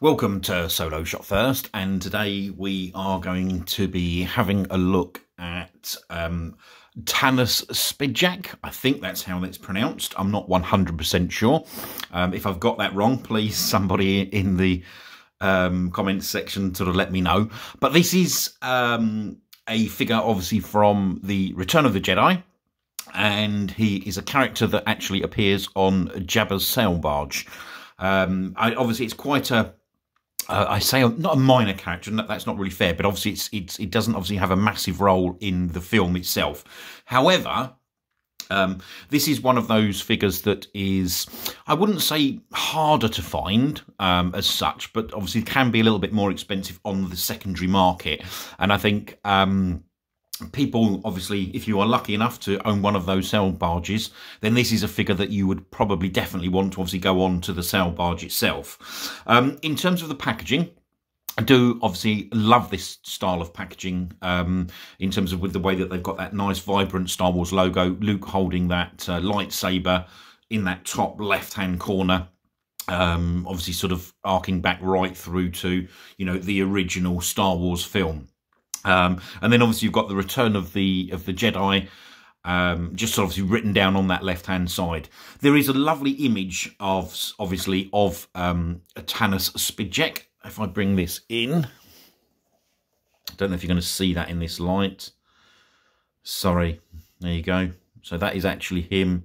Welcome to Solo Shot First, and today we are going to be having a look at Tanus Spijek. I think that's how it's pronounced. I'm not 100% sure. If I've got that wrong, please somebody in the comments section sort of let me know. But this is a figure obviously from the Return of the Jedi, and he is a character that actually appears on Jabba's Sail Barge. Obviously it's quite a I say not a minor character, that's not really fair, but obviously it doesn't obviously have a massive role in the film itself. However, this is one of those figures that is, I wouldn't say harder to find as such, but obviously can be a little bit more expensive on the secondary market. And I think people, obviously, if you are lucky enough to own one of those sail barges, then this is a figure that you would probably definitely want to obviously go on to the sail barge itself. In terms of the packaging, I do obviously love this style of packaging in terms of with the way that they've got that nice vibrant Star Wars logo, Luke holding that lightsaber in that top left-hand corner. Obviously sort of arcing back right through to, you know, the original Star Wars film. And then obviously you've got the Return of the Jedi, just obviously written down on that left-hand side. There is a lovely image of, obviously, of Tanus Spijek. If I bring this in, I don't know if you're going to see that in this light. Sorry, there you go. So that is actually him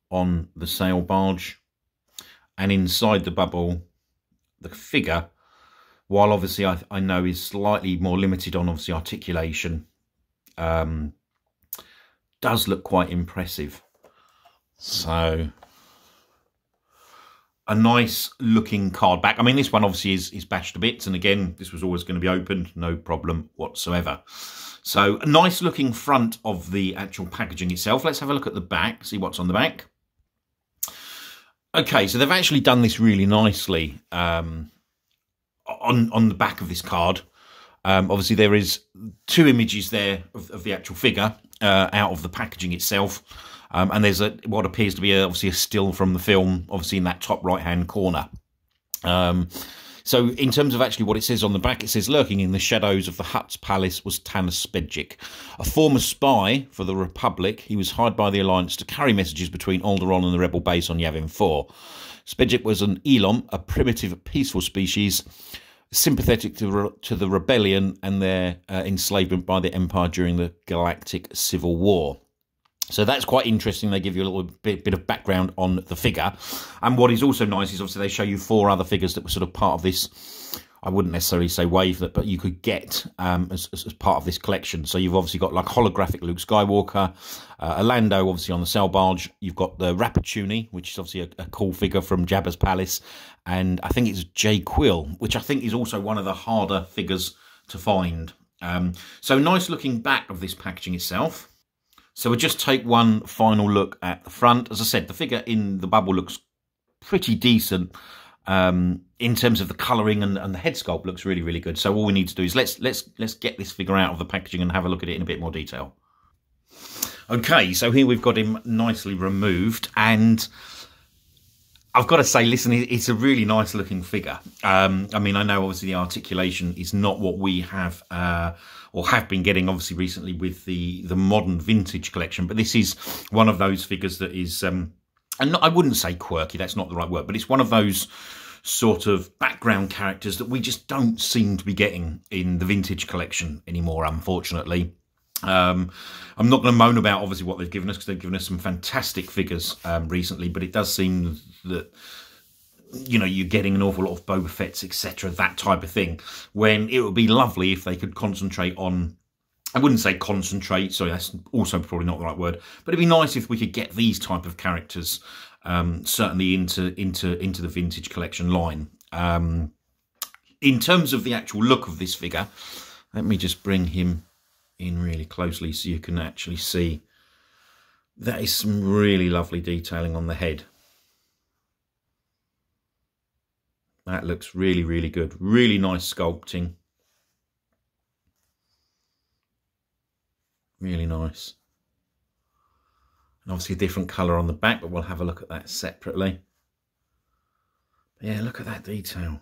on the sail barge. And inside the bubble, the figure, while obviously I know is slightly more limited on obviously articulation, does look quite impressive. So a nice looking card back. I mean, this one obviously is bashed to bits, and again, this was always going to be opened, no problem whatsoever. So a nice looking front of the actual packaging itself. Let's have a look at the back, see what's on the back. Okay, so they've actually done this really nicely. On the back of this card, obviously there is two images there of the actual figure out of the packaging itself, and there's what appears to be obviously a still from the film, obviously in that top right hand corner. So in terms of actually what it says on the back, it says, lurking in the shadows of the Hutt's palace was Tanus Spijek, a former spy for the Republic. He was hired by the Alliance to carry messages between Alderaan and the rebel base on Yavin 4. Spijek was an Elam, a primitive, peaceful species, sympathetic to the rebellion and their enslavement by the Empire during the Galactic Civil War. So that's quite interesting. They give you a little bit of background on the figure. And what is also nice is obviously they show you 4 other figures that were sort of part of this, I wouldn't necessarily say wave, but you could get as part of this collection. So you've obviously got like holographic Luke Skywalker, a Lando obviously on the sail barge. You've got the Rappaccini, which is obviously a cool figure from Jabba's palace. And I think it's Jay Quill, which I think is also one of the harder figures to find. So nice looking back of this packaging itself. So we'll just take one final look at the front. As I said, the figure in the bubble looks pretty decent. In terms of the colouring and the head sculpt looks really, really good. So all we need to do is let's get this figure out of the packaging and have a look at it in a bit more detail. Okay, so here we've got him nicely removed, and I've got to say, listen, it's a really nice looking figure. I mean, I know obviously the articulation is not what we have or have been getting obviously recently with the modern vintage collection, but this is one of those figures that is, and I wouldn't say quirky, that's not the right word, but it's one of those sort of background characters that we just don't seem to be getting in the vintage collection anymore, unfortunately. I'm not going to moan about obviously what they've given us, because they've given us some fantastic figures recently, but it does seem that, you know, you're getting an awful lot of Boba Fett's, etc., that type of thing, when it would be lovely if they could concentrate on, I wouldn't say concentrate, sorry, that's also probably not the right word, but it'd be nice if we could get these type of characters certainly into the vintage collection line. In terms of the actual look of this figure, let me just bring him in really closely so you can actually see that is some really lovely detailing on the head. That looks really, really good. Really nice sculpting. Really nice. And obviously a different colour on the back, but we'll have a look at that separately. But yeah, look at that detail.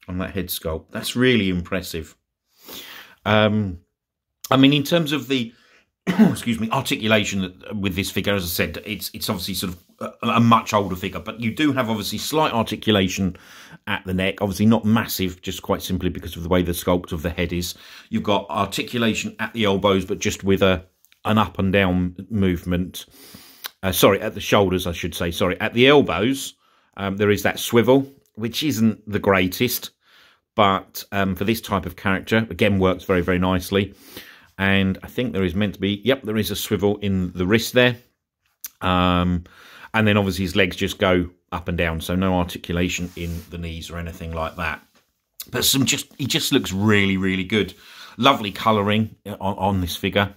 on that head sculpt. That's really impressive. I mean, in terms of the excuse me, articulation with this figure, as I said, it's obviously sort of a much older figure, but you do have obviously slight articulation at the neck, obviously not massive, just quite simply because of the way the sculpt of the head is. You've got articulation at the elbows, but just with an up and down movement. Sorry, at the shoulders, I should say. Sorry, at the elbows, there is that swivel, which isn't the greatest, but for this type of character, again, works very, very nicely. And I think there is meant to be, yep, there is a swivel in the wrist there. And then obviously his legs just go up and down, so no articulation in the knees or anything like that. But he just looks really, really good. Lovely colouring on this figure.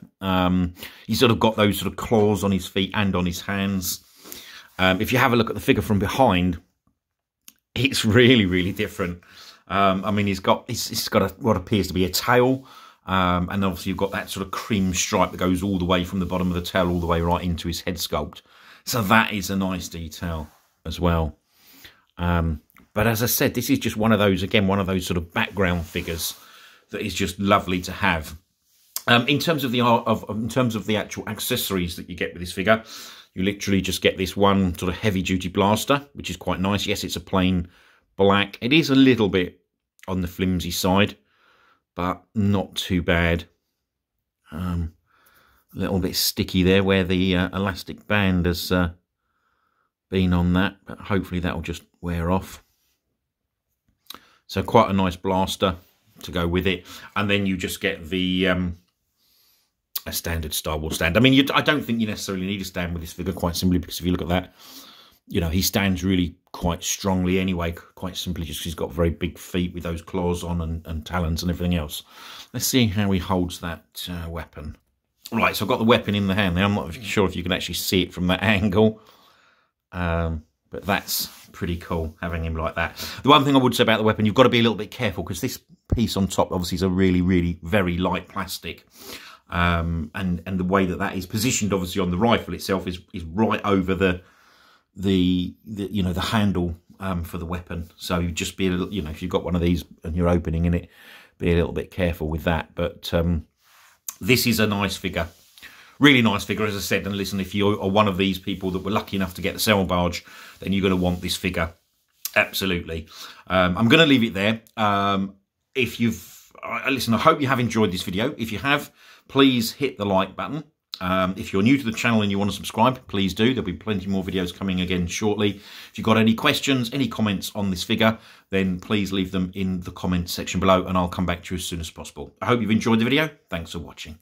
He's sort of got those sort of claws on his feet and on his hands. If you have a look at the figure from behind, it's really, really different. I mean, he's got what appears to be a tail. And obviously you've got that sort of cream stripe that goes all the way from the bottom of the tail all the way right into his head sculpt. So that is a nice detail as well. But as I said, this is just one of those, again, one of those sort of background figures that is just lovely to have. In terms of the actual accessories that you get with this figure, you literally just get this one sort of heavy-duty blaster, which is quite nice. Yes, it's a plain black. It is a little bit on the flimsy side, but not too bad. A little bit sticky there where the elastic band has been on that, but hopefully that will just wear off. So quite a nice blaster to go with it. And then you just get the a standard Star Wars stand. I mean, I don't think you necessarily need a stand with this figure, quite simply because if you look at that, you know, he stands really quite strongly anyway, quite simply just because he's got very big feet with those claws on and talons and everything else. Let's see how he holds that weapon. Right, so I've got the weapon in the hand now. I'm not sure if you can actually see it from that angle. But that's pretty cool, having him like that. The one thing I would say about the weapon, you've got to be a little bit careful, because this piece on top obviously is a really, really very light plastic. And the way that is positioned, obviously, on the rifle itself is right over the you know, the handle for the weapon. So you just be a little, you know, if you've got one of these and you're opening in it, be a little bit careful with that. But this is a nice figure. Really nice figure, as I said. And listen, if you are one of these people that were lucky enough to get the Sail Barge, then you're going to want this figure. Absolutely. I'm going to leave it there. Listen, I hope you have enjoyed this video. If you have, please hit the like button. If you're new to the channel and you want to subscribe, please do. There'll be plenty more videos coming again shortly. If you've got any questions, any comments on this figure, then please leave them in the comments section below and I'll come back to you as soon as possible. I hope you've enjoyed the video. Thanks for watching.